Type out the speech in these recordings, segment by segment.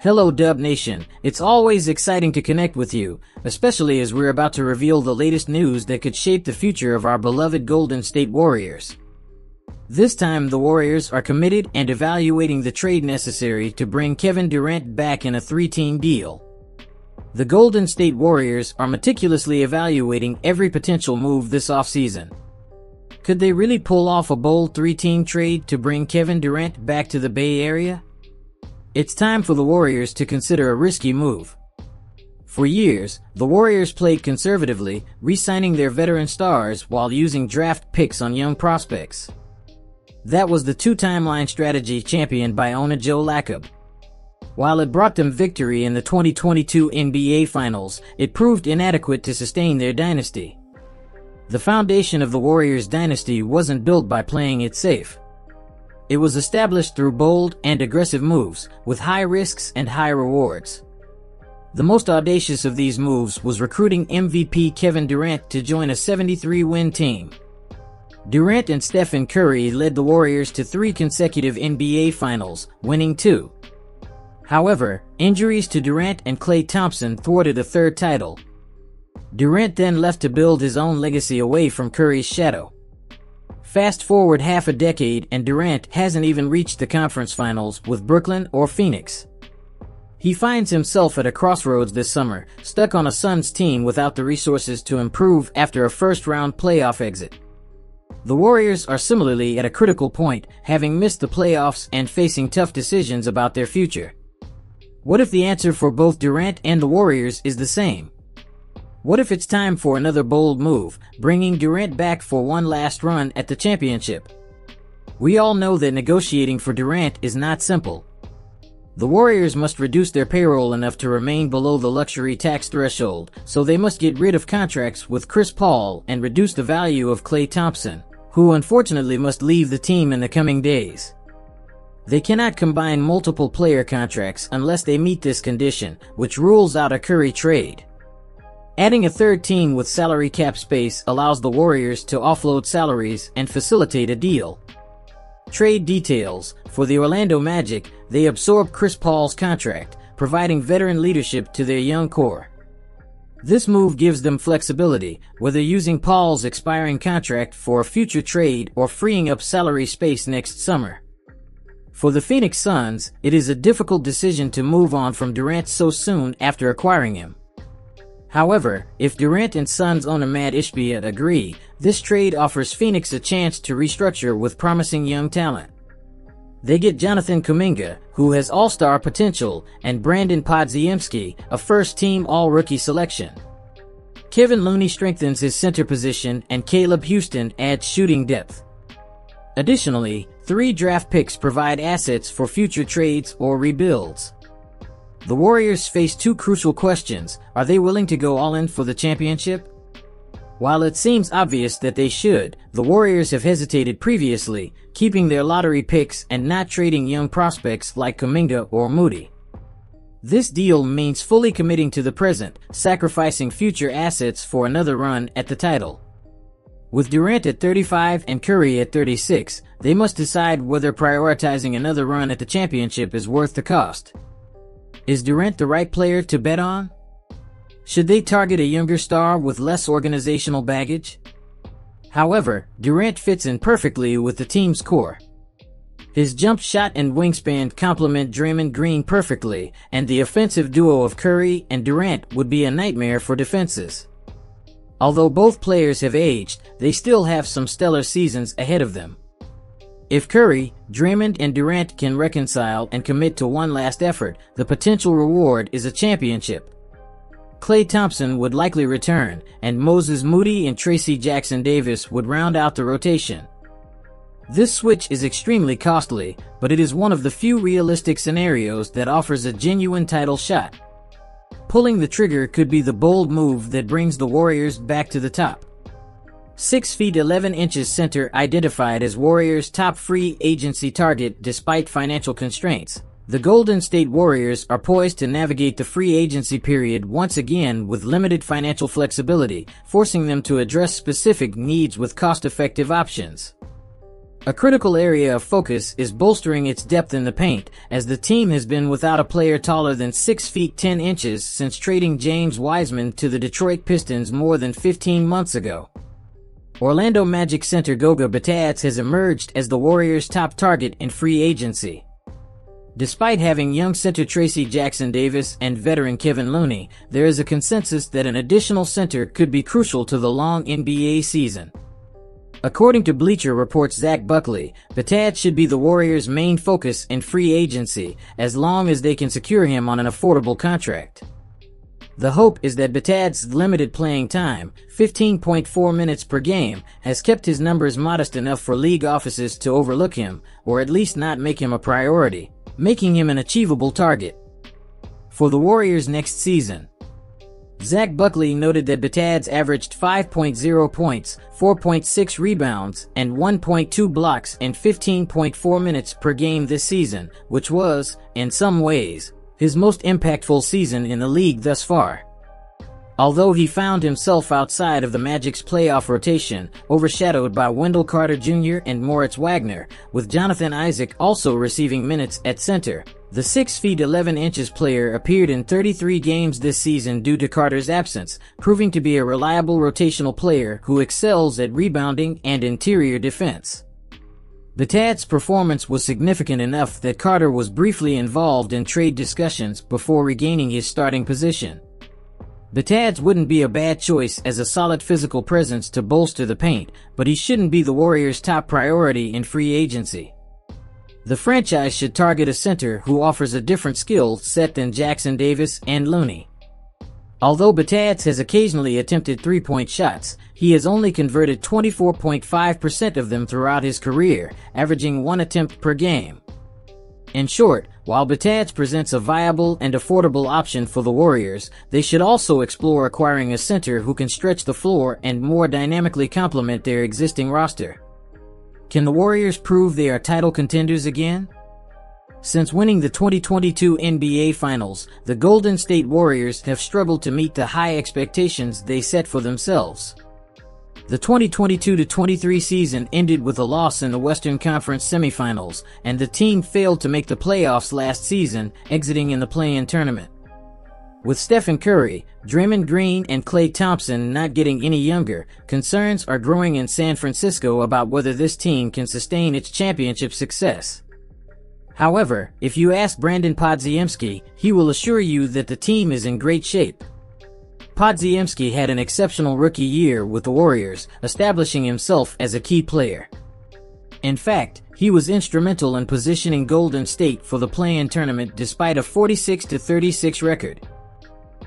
Hello Dub Nation, it's always exciting to connect with you, especially as we're about to reveal the latest news that could shape the future of our beloved Golden State Warriors. This time the Warriors are committed and evaluating the trade necessary to bring Kevin Durant back in a three-team deal. The Golden State Warriors are meticulously evaluating every potential move this offseason. Could they really pull off a bold three-team trade to bring Kevin Durant back to the Bay Area? It's time for the Warriors to consider a risky move. For years, the Warriors played conservatively, re-signing their veteran stars while using draft picks on young prospects. That was the two-timeline strategy championed by owner Joe Lacob. While it brought them victory in the 2022 NBA Finals, it proved inadequate to sustain their dynasty. The foundation of the Warriors' dynasty wasn't built by playing it safe. It was established through bold and aggressive moves, with high risks and high rewards. The most audacious of these moves was recruiting MVP Kevin Durant to join a 73-win team. Durant and Stephen Curry led the Warriors to 3 consecutive NBA Finals, winning 2. However, injuries to Durant and Klay Thompson thwarted a third title. Durant then left to build his own legacy away from Curry's shadow. Fast forward half a decade and Durant hasn't even reached the conference finals with Brooklyn or Phoenix. He finds himself at a crossroads this summer, stuck on a Suns team without the resources to improve after a first-round playoff exit. The Warriors are similarly at a critical point, having missed the playoffs and facing tough decisions about their future. What if the answer for both Durant and the Warriors is the same? What if it's time for another bold move, bringing Durant back for one last run at the championship? We all know that negotiating for Durant is not simple. The Warriors must reduce their payroll enough to remain below the luxury tax threshold, so they must get rid of contracts with Chris Paul and reduce the value of Klay Thompson, who unfortunately must leave the team in the coming days. They cannot combine multiple player contracts unless they meet this condition, which rules out a Curry trade. Adding a third team with salary cap space allows the Warriors to offload salaries and facilitate a deal. Trade details: for the Orlando Magic, they absorb Chris Paul's contract, providing veteran leadership to their young core. This move gives them flexibility, whether using Paul's expiring contract for a future trade or freeing up salary space next summer. For the Phoenix Suns, it is a difficult decision to move on from Durant so soon after acquiring him. However, if Durant and Suns owner Matt Ishbia agree, this trade offers Phoenix a chance to restructure with promising young talent. They get Jonathan Kuminga, who has all-star potential, and Brandon Podziemski, a first-team all-rookie selection. Kevin Looney strengthens his center position and Caleb Houston adds shooting depth. Additionally, 3 draft picks provide assets for future trades or rebuilds. The Warriors face 2 crucial questions. Are they willing to go all in for the championship? While it seems obvious that they should, the Warriors have hesitated previously, keeping their lottery picks and not trading young prospects like Kuminga or Moody. This deal means fully committing to the present, sacrificing future assets for another run at the title. With Durant at 35 and Curry at 36, they must decide whether prioritizing another run at the championship is worth the cost. Is Durant the right player to bet on? Should they target a younger star with less organizational baggage? However, Durant fits in perfectly with the team's core. His jump shot and wingspan complement Draymond Green perfectly, and the offensive duo of Curry and Durant would be a nightmare for defenses. Although both players have aged, they still have some stellar seasons ahead of them. If Curry, Draymond, and Durant can reconcile and commit to one last effort, the potential reward is a championship. Klay Thompson would likely return, and Moses Moody and Tracy Jackson-Davis would round out the rotation. This switch is extremely costly, but it is one of the few realistic scenarios that offers a genuine title shot. Pulling the trigger could be the bold move that brings the Warriors back to the top. 6 feet 11 inches center identified as Warriors' top free agency target despite financial constraints. The Golden State Warriors are poised to navigate the free agency period once again with limited financial flexibility, forcing them to address specific needs with cost-effective options. A critical area of focus is bolstering its depth in the paint, as the team has been without a player taller than 6 feet 10 inches since trading James Wiseman to the Detroit Pistons more than 15 months ago. Orlando Magic center Goga Bitadze has emerged as the Warriors' top target in free agency. Despite having young center Tracy Jackson-Davis and veteran Kevin Looney, there is a consensus that an additional center could be crucial to the long NBA season. According to Bleacher Report's Zach Buckley, Bitadze should be the Warriors' main focus in free agency, as long as they can secure him on an affordable contract. The hope is that Bitadze's limited playing time, 15.4 minutes per game, has kept his numbers modest enough for league offices to overlook him, or at least not make him a priority, making him an achievable target for the Warriors next season. Zach Buckley noted that Bitadze averaged 5.0 points, 4.6 rebounds, and 1.2 blocks in 15.4 minutes per game this season, which was, in some ways, his most impactful season in the league thus far. Although he found himself outside of the Magic's playoff rotation, overshadowed by Wendell Carter Jr. and Moritz Wagner, with Jonathan Isaac also receiving minutes at center, the 6 feet 11 inches player appeared in 33 games this season due to Carter's absence, proving to be a reliable rotational player who excels at rebounding and interior defense. Bitadze's performance was significant enough that Carter was briefly involved in trade discussions before regaining his starting position. Bitadze wouldn't be a bad choice as a solid physical presence to bolster the paint, but he shouldn't be the Warriors' top priority in free agency. The franchise should target a center who offers a different skill set than Jackson-Davis and Looney. Although Bitadze has occasionally attempted three-point shots, he has only converted 24.5% of them throughout his career, averaging 1 attempt per game. In short, while Bitadze presents a viable and affordable option for the Warriors, they should also explore acquiring a center who can stretch the floor and more dynamically complement their existing roster. Can the Warriors prove they are title contenders again? Since winning the 2022 NBA Finals, the Golden State Warriors have struggled to meet the high expectations they set for themselves. The 2022-23 season ended with a loss in the Western Conference semifinals, and the team failed to make the playoffs last season, exiting in the play-in tournament. With Stephen Curry, Draymond Green, and Klay Thompson not getting any younger, concerns are growing in San Francisco about whether this team can sustain its championship success. However, if you ask Brandon Podziemski, he will assure you that the team is in great shape. Podziemski had an exceptional rookie year with the Warriors, establishing himself as a key player. In fact, he was instrumental in positioning Golden State for the play-in tournament despite a 46-36 record.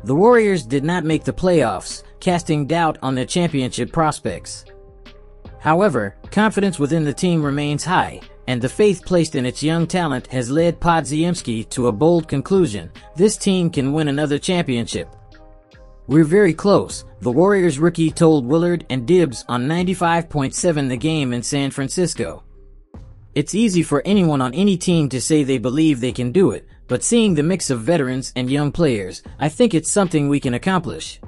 The Warriors did not make the playoffs, casting doubt on their championship prospects. However, confidence within the team remains high, and the faith placed in its young talent has led Podziemski to a bold conclusion: this team can win another championship. "We're very close," the Warriors rookie told Willard and Dibbs on 95.7 The Game in San Francisco. It's easy for anyone on any team to say they believe they can do it, but seeing the mix of veterans and young players, I think it's something we can accomplish.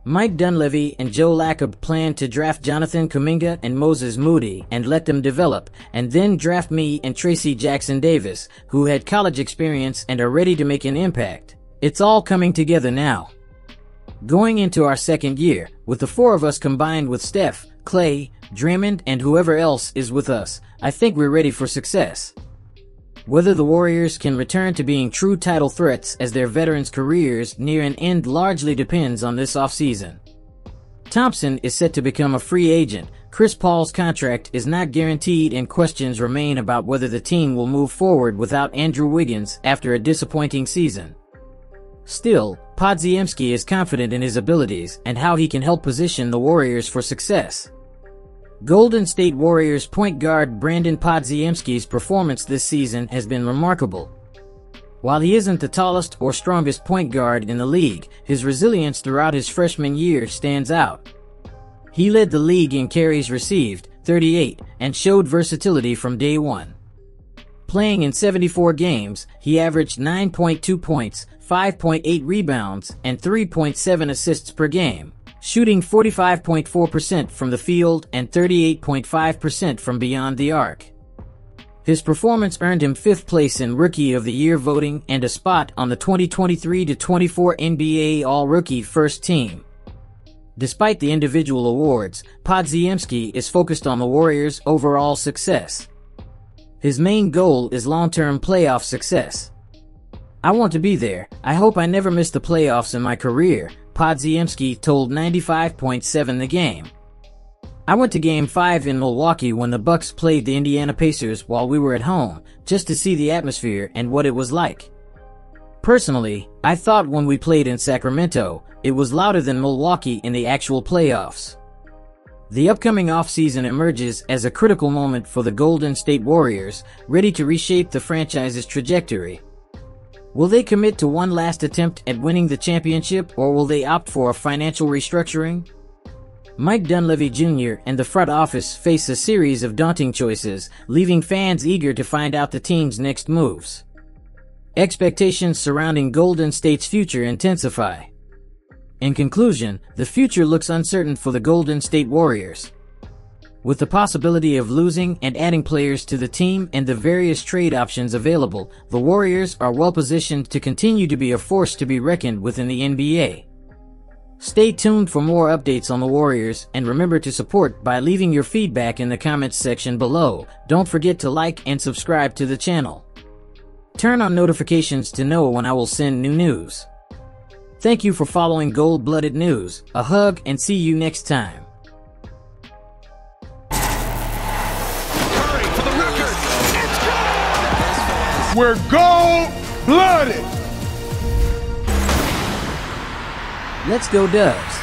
Mike Dunleavy and Joe Lacob plan to draft Jonathan Kuminga and Moses Moody and let them develop, and then draft me and Tracy Jackson-Davis, who had college experience and are ready to make an impact. It's all coming together now. Going into our second year, with the four of us combined with Steph, Klay, Draymond, and whoever else is with us, I think we're ready for success. Whether the Warriors can return to being true title threats as their veterans' careers near an end largely depends on this offseason. Thompson is set to become a free agent, Chris Paul's contract is not guaranteed, and questions remain about whether the team will move forward without Andrew Wiggins after a disappointing season. Still, Podziemski is confident in his abilities and how he can help position the Warriors for success. Golden State Warriors point guard Brandon Podziemski's performance this season has been remarkable. While he isn't the tallest or strongest point guard in the league, his resilience throughout his freshman year stands out. He led the league in carries received, 38, and showed versatility from day one. Playing in 74 games, he averaged 9.2 points, 5.8 rebounds, and 3.7 assists per game. shooting 45.4% from the field and 38.5% from beyond the arc. His performance earned him 5th place in Rookie of the Year voting and a spot on the 2023-24 NBA All-Rookie First Team. Despite the individual awards, Podziemski is focused on the Warriors' overall success. His main goal is long-term playoff success. "I want to be there. I hope I never miss the playoffs in my career," Podziemski told 95.7 The Game. "I went to Game 5 in Milwaukee when the Bucks played the Indiana Pacers while we were at home, just to see the atmosphere and what it was like. Personally, I thought when we played in Sacramento, it was louder than Milwaukee in the actual playoffs." The upcoming offseason emerges as a critical moment for the Golden State Warriors, ready to reshape the franchise's trajectory. Will they commit to one last attempt at winning the championship, or will they opt for a financial restructuring? Mike Dunleavy Jr. and the front office face a series of daunting choices, leaving fans eager to find out the team's next moves. Expectations surrounding Golden State's future intensify. In conclusion, the future looks uncertain for the Golden State Warriors. With the possibility of losing and adding players to the team and the various trade options available, the Warriors are well positioned to continue to be a force to be reckoned with in the NBA. Stay tuned for more updates on the Warriors, and remember to support by leaving your feedback in the comments section below. Don't forget to like and subscribe to the channel. Turn on notifications to know when I will send new news. Thank you for following Gold-Blooded News. A hug and see you next time. For the record, it's good! We're gold-blooded! Let's go Dubs.